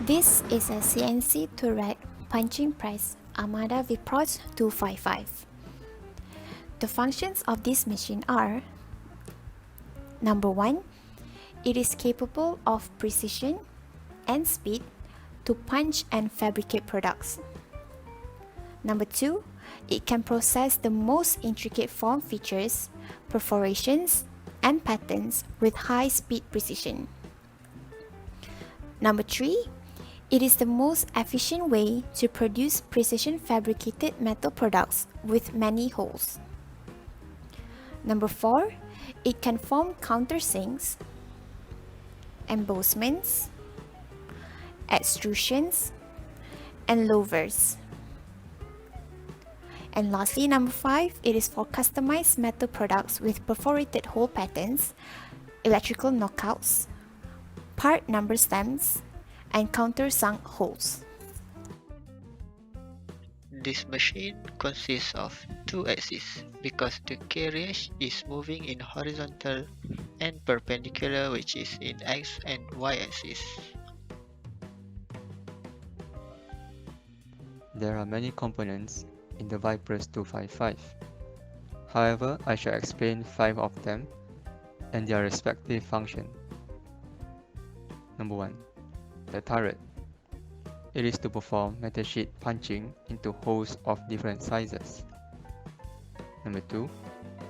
This is a CNC turret punching press Amada Vipros 255. The functions of this machine are: number 1, it is capable of precision and speed to punch and fabricate products. Number 2, it can process the most intricate form features, perforations, and patterns with high speed precision. Number 3, it is the most efficient way to produce precision fabricated metal products with many holes. Number 4, it can form countersinks, embossments, extrusions, and louvers. And lastly, number 5, it is for customized metal products with perforated hole patterns, electrical knockouts, part number stamps, and countersunk holes. This machine consists of two axes because the carriage is moving in horizontal and perpendicular, which is in X and Y axis. There are many components in the Vipros 255. However, I shall explain 5 of them and their respective function. Number 1. The turret. It is to perform metal sheet punching into holes of different sizes. Number 2.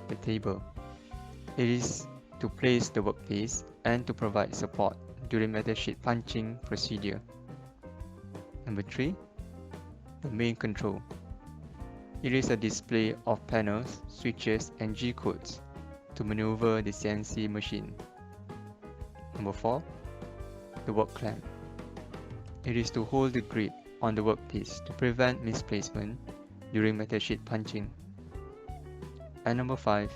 The table. It is to place the workpiece and to provide support during metal sheet punching procedure. Number 3. The main control. It is a display of panels, switches, and G-codes to maneuver the CNC machine. Number 4. The work clamp. It is to hold the grip on the workpiece to prevent misplacement during metal sheet punching. And number 5.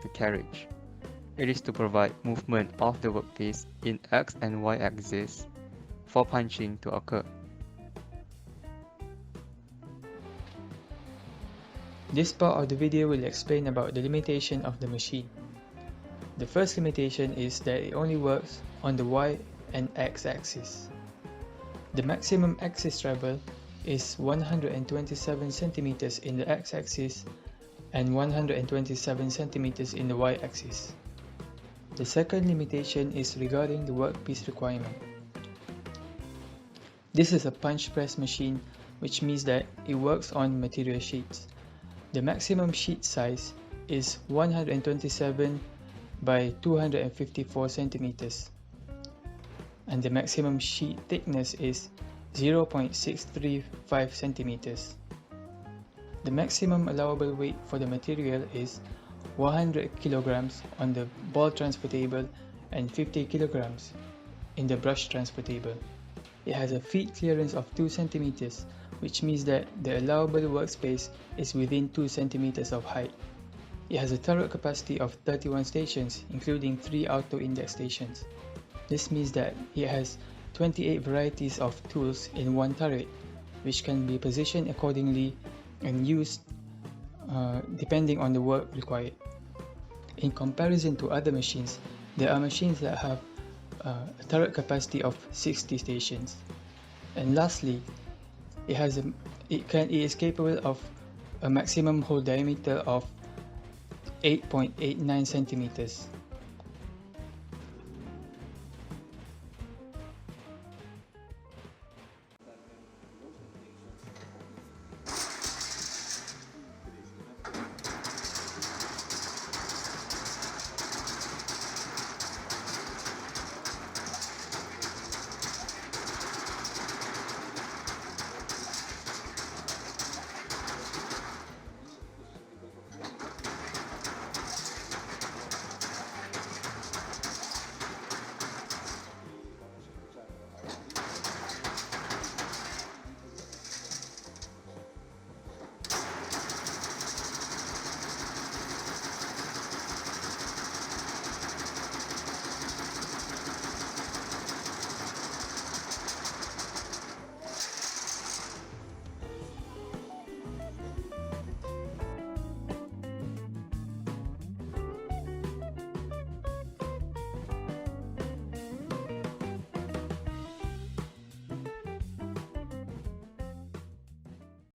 The carriage. It is to provide movement of the workpiece in X and Y axis for punching to occur. This part of the video will explain about the limitation of the machine. The first limitation is that it only works on the Y and X axis. The maximum axis travel is 127 cm in the X axis and 127 cm in the Y axis. The second limitation is regarding the workpiece requirement. This is a punch press machine, which means that it works on material sheets. The maximum sheet size is 127 by 254 centimeters, and the maximum sheet thickness is 0.635 centimeters. The maximum allowable weight for the material is 100 kilograms on the ball transfer table and 50 kilograms in the brush transfer table. It has a feet clearance of 2 centimeters, which means that the allowable workspace is within 2 centimeters of height. It has a turret capacity of 31 stations, including 3 auto index stations. This means that it has 28 varieties of tools in one turret, which can be positioned accordingly and used depending on the work required. In comparison to other machines, there are machines that have a turret capacity of 60 stations. And lastly, it is capable of a maximum hole diameter of 8.89 centimeters.